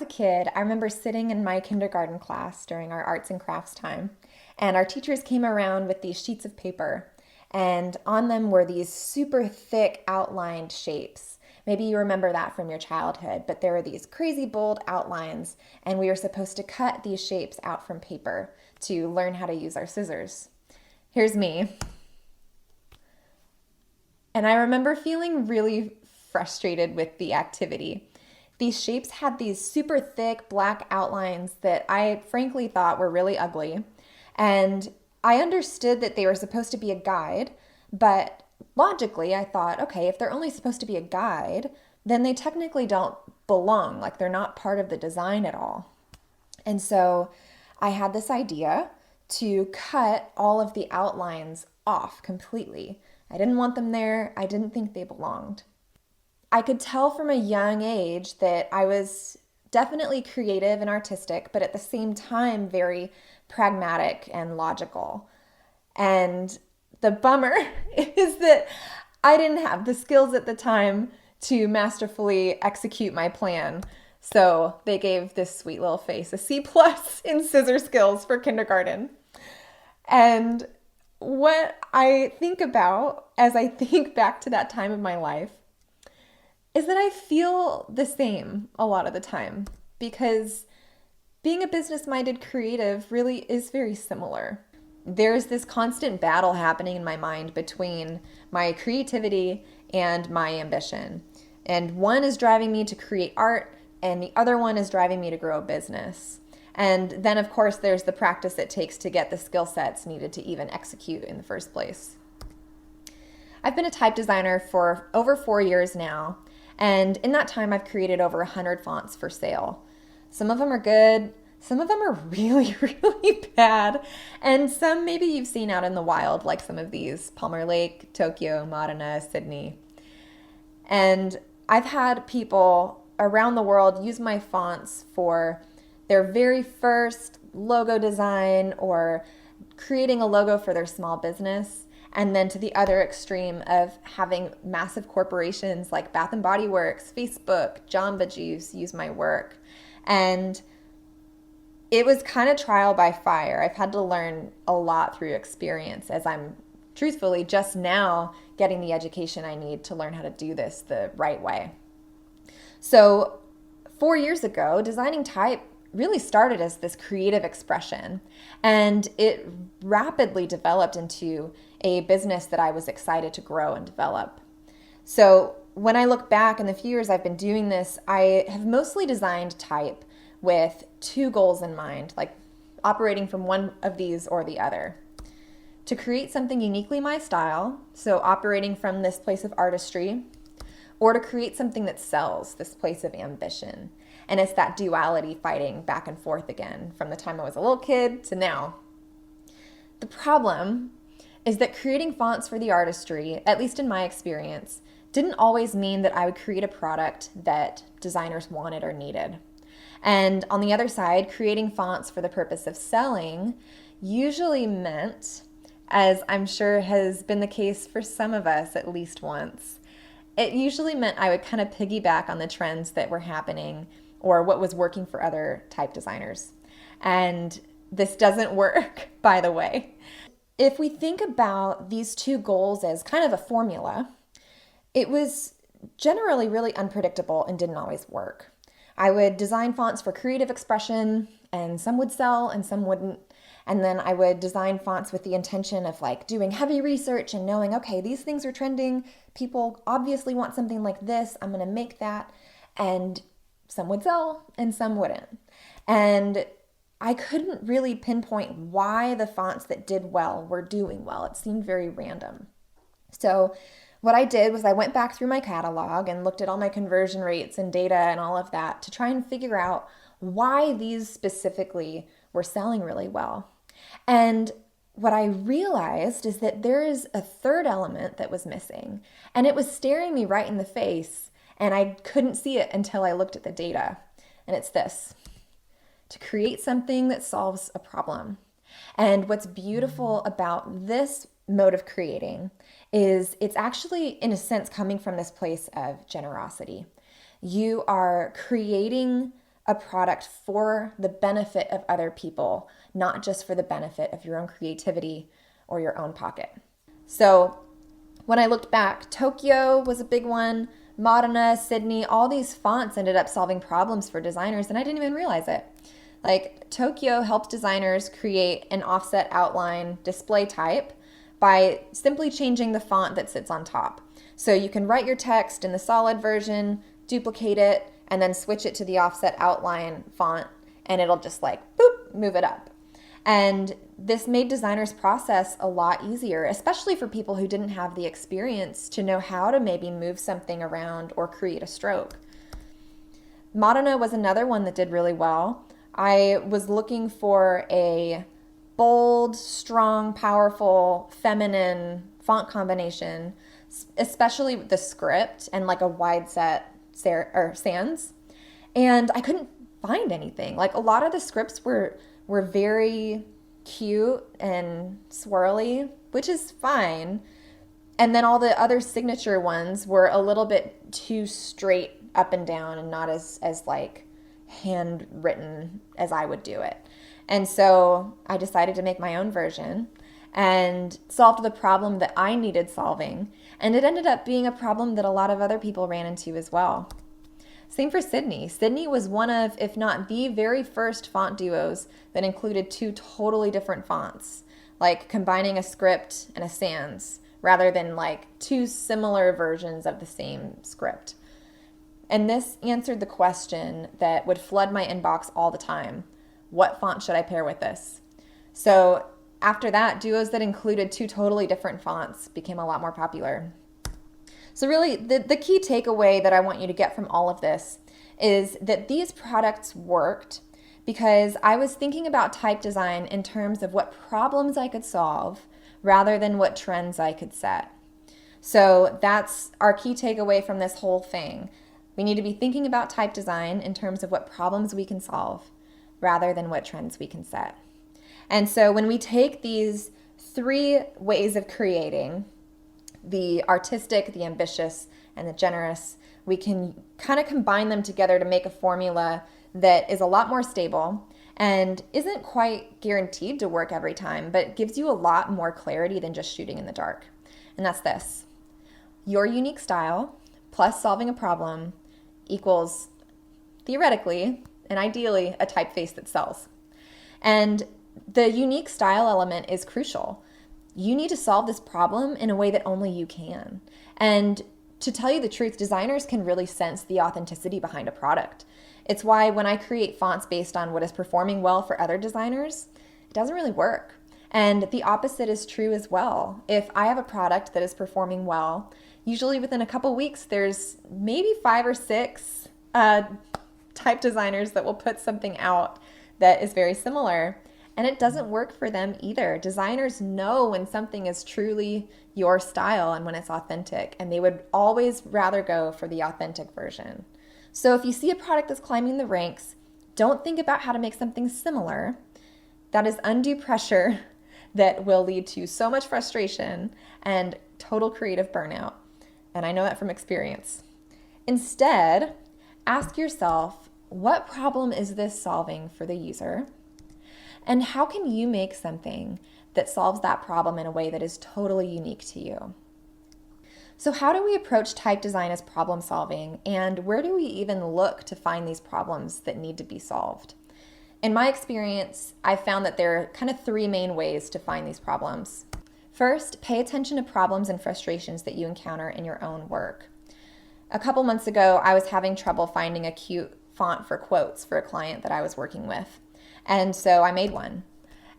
kid, I remember sitting in my kindergarten class during our arts and crafts time, and our teachers came around with these sheets of paper, and on them were these super thick outlined shapes. Maybe you remember that from your childhood, but there were these crazy bold outlines, and we were supposed to cut these shapes out from paper to learn how to use our scissors. Here's me. And I remember feeling really frustrated with the activity. These shapes had these super thick black outlines that I frankly thought were really ugly. And I understood that they were supposed to be a guide, but logically I thought, okay, if they're only supposed to be a guide, then they technically don't belong, like they're not part of the design at all. And so I had this idea to cut all of the outlines off completely. I didn't want them there. I didn't think they belonged. I could tell from a young age that I was definitely creative and artistic, but at the same time, very pragmatic and logical. And the bummer is that I didn't have the skills at the time to masterfully execute my plan. So they gave this sweet little face a C plus in scissor skills for kindergarten. And what I think about as I think back to that time of my life is that I feel the same a lot of the time, because being a business-minded creative really is very similar. There's this constant battle happening in my mind between my creativity and my ambition. And one is driving me to create art, and the other one is driving me to grow a business. And then, of course, there's the practice it takes to get the skill sets needed to even execute in the first place. I've been a type designer for over 4 years now, and in that time I've created over 100 fonts for sale. Some of them are good, some of them are really, really bad, and some maybe you've seen out in the wild, like some of these: Palmer Lake, Tokyo, Modena, Sydney. And I've had people around the world use my fonts for their very first logo design or creating a logo for their small business, and then to the other extreme of having massive corporations like Bath and Body Works, Facebook, Jamba Juice use my work. And it was kind of trial by fire. I've had to learn a lot through experience, as I'm truthfully just now getting the education I need to learn how to do this the right way. So 4 years ago, designing type really started as this creative expression, and it rapidly developed into a business that I was excited to grow and develop. So when I look back in the few years I've been doing this, I have mostly designed type with two goals in mind, like operating from one of these or the other. To create something uniquely my style, so operating from this place of artistry, or to create something that sells, this place of ambition. And it's that duality fighting back and forth again from the time I was a little kid to now. The problem is that creating fonts for the artistry, at least in my experience, didn't always mean that I would create a product that designers wanted or needed. And on the other side, creating fonts for the purpose of selling usually meant, as I'm sure has been the case for some of us at least once, it usually meant I would kind of piggyback on the trends that were happening or what was working for other type designers. And this doesn't work, by the way. If we think about these two goals as kind of a formula, it was generally really unpredictable and didn't always work. I would design fonts for creative expression, and some would sell and some wouldn't. And then I would design fonts with the intention of like doing heavy research and knowing, okay, these things are trending. People obviously want something like this. I'm going to make that. And some would sell and some wouldn't. And I couldn't really pinpoint why the fonts that did well were doing well. It seemed very random. So what I did was I went back through my catalog and looked at all my conversion rates and data and all of that to try and figure out why these specifically were selling really well. And what I realized is that there is a third element that was missing, and it was staring me right in the face, and I couldn't see it until I looked at the data. And it's this: to create something that solves a problem. And what's beautiful about this mode of creating is it's actually, in a sense, coming from this place of generosity. You are creating a product for the benefit of other people, not just for the benefit of your own creativity or your own pocket. So when I looked back, Tokyo was a big one, Modena, Sydney, all these fonts ended up solving problems for designers, and I didn't even realize it. Like Tokyo helped designers create an offset outline display type by simply changing the font that sits on top. So you can write your text in the solid version, duplicate it, and then switch it to the offset outline font, and it'll just like, boop, move it up. And this made designers' process a lot easier, especially for people who didn't have the experience to know how to maybe move something around or create a stroke. Modena was another one that did really well. I was looking for a bold, strong, powerful, feminine font combination, especially with the script and like a wide set sans. And I couldn't find anything. Like a lot of the scripts were very cute and swirly, which is fine. And then all the other signature ones were a little bit too straight up and down and not as like handwritten as I would do it. And so I decided to make my own version and solved the problem that I needed solving. And it ended up being a problem that a lot of other people ran into as well. Same for Sydney. Sydney was one of, if not the very first font duos that included two totally different fonts, like combining a script and a sans, rather than like two similar versions of the same script. And this answered the question that would flood my inbox all the time. What font should I pair with this? So after that, duos that included two totally different fonts became a lot more popular. So really, the key takeaway that I want you to get from all of this is that these products worked because I was thinking about type design in terms of what problems I could solve rather than what trends I could set. So that's our key takeaway from this whole thing. We need to be thinking about type design in terms of what problems we can solve rather than what trends we can set. And so when we take these three ways of creating, the artistic, the ambitious, and the generous, we can kind of combine them together to make a formula that is a lot more stable and isn't quite guaranteed to work every time, but gives you a lot more clarity than just shooting in the dark. And that's this. Your unique style plus solving a problem equals, theoretically and ideally, a typeface that sells. And the unique style element is crucial. You need to solve this problem in a way that only you can. And to tell you the truth, designers can really sense the authenticity behind a product. It's why when I create fonts based on what is performing well for other designers, it doesn't really work. And the opposite is true as well. If I have a product that is performing well, usually within a couple weeks, there's maybe 5 or 6 type designers that will put something out that is very similar. And it doesn't work for them either. Designers know when something is truly your style and when it's authentic, and they would always rather go for the authentic version. So if you see a product that's climbing the ranks, don't think about how to make something similar. That is undue pressure that will lead to so much frustration and total creative burnout. And I know that from experience. Instead, ask yourself, what problem is this solving for the user? And how can you make something that solves that problem in a way that is totally unique to you? So how do we approach type design as problem solving, and where do we even look to find these problems that need to be solved? In my experience, I found that there are kind of 3 main ways to find these problems. First, pay attention to problems and frustrations that you encounter in your own work. A couple months ago, I was having trouble finding a cute font for quotes for a client that I was working with. And so I made one.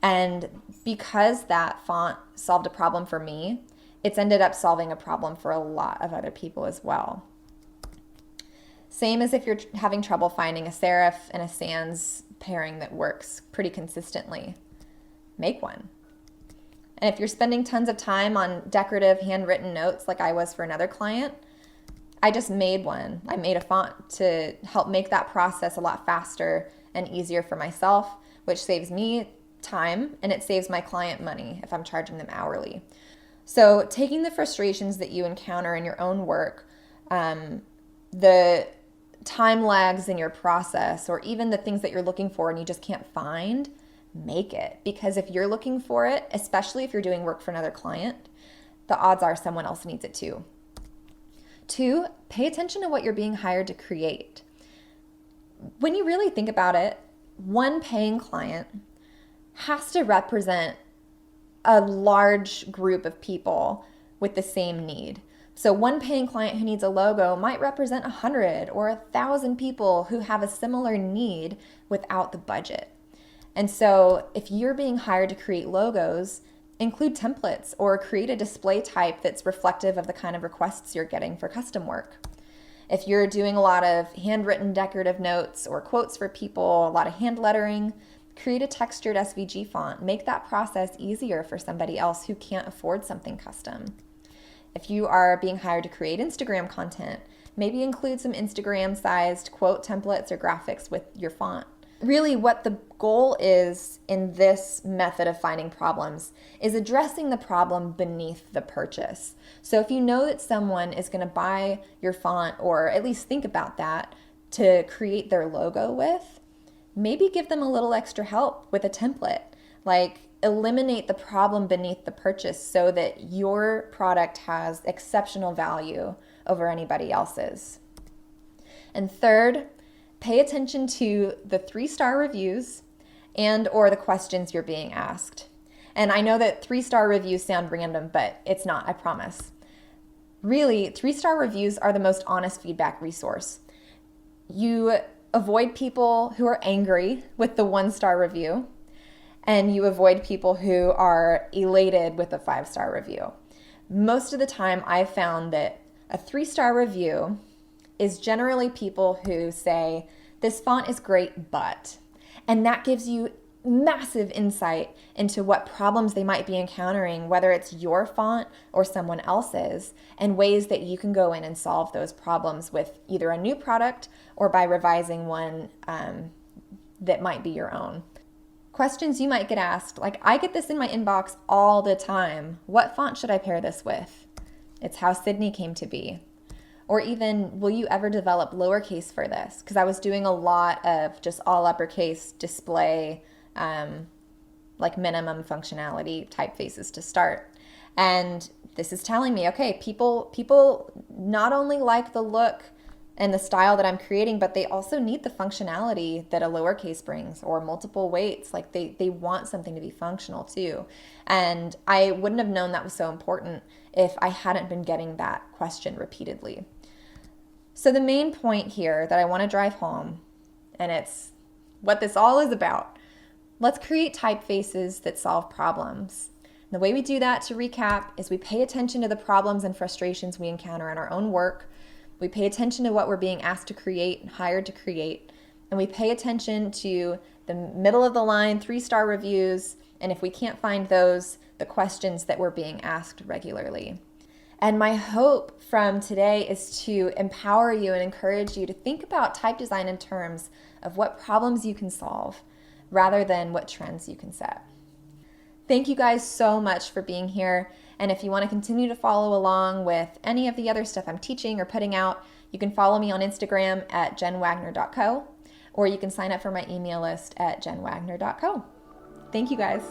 And because that font solved a problem for me, it's ended up solving a problem for a lot of other people as well. Same as if you're having trouble finding a serif and a sans pairing that works pretty consistently. Make one. And if you're spending tons of time on decorative handwritten notes like I was for another client, I just made one. I made a font to help make that process a lot faster and easier for myself, which saves me time and it saves my client money if I'm charging them hourly. So taking the frustrations that you encounter in your own work, the time lags in your process, or even the things that you're looking for and you just can't find, make it. Because if you're looking for it, especially if you're doing work for another client, the odds are someone else needs it too. 2, pay attention to what you're being hired to create. When you really think about it, one paying client has to represent a large group of people with the same need. So one paying client who needs a logo might represent 100 or 1,000 people who have a similar need without the budget. And so if you're being hired to create logos, include templates or create a display type that's reflective of the kind of requests you're getting for custom work. If you're doing a lot of handwritten decorative notes or quotes for people, a lot of hand lettering, create a textured SVG font. Make that process easier for somebody else who can't afford something custom. If you are being hired to create Instagram content, maybe include some Instagram-sized quote templates or graphics with your font. Really, what the goal is in this method of finding problems is addressing the problem beneath the purchase. So if you know that someone is going to buy your font, or at least think about that, to create their logo with, maybe give them a little extra help with a template. Like, eliminate the problem beneath the purchase so that your product has exceptional value over anybody else's. And third, pay attention to the 3-star reviews and or the questions you're being asked. And I know that 3-star reviews sound random, but it's not, I promise. Really, 3-star reviews are the most honest feedback resource. You avoid people who are angry with the 1-star review, and you avoid people who are elated with a 5-star review. Most of the time, I've found that a 3-star review is generally people who say, this font is great, but, and that gives you massive insight into what problems they might be encountering, whether it's your font or someone else's, and ways that you can go in and solve those problems with either a new product or by revising one that might be your own. Questions you might get asked, like I get this in my inbox all the time. What font should I pair this with? It's how Sydney came to be. Or even, will you ever develop lowercase for this? Because I was doing a lot of just all uppercase display, like minimum functionality typefaces to start. And this is telling me, okay, people not only like the look and the style that I'm creating, but they also need the functionality that a lowercase brings, or multiple weights. Like they want something to be functional too. And I wouldn't have known that was so important if I hadn't been getting that question repeatedly. So the main point here that I want to drive home, and it's what this all is about, let's create typefaces that solve problems. And the way we do that, to recap, is we pay attention to the problems and frustrations we encounter in our own work. We pay attention to what we're being asked to create and hired to create. And we pay attention to the middle of the line 3-star reviews. And if we can't find those, the questions that we're being asked regularly. And my hope from today is to empower you and encourage you to think about type design in terms of what problems you can solve rather than what trends you can set. Thank you guys so much for being here. And if you want to continue to follow along with any of the other stuff I'm teaching or putting out, you can follow me on Instagram at jenwagner.co, or you can sign up for my email list at jenwagner.co. Thank you guys.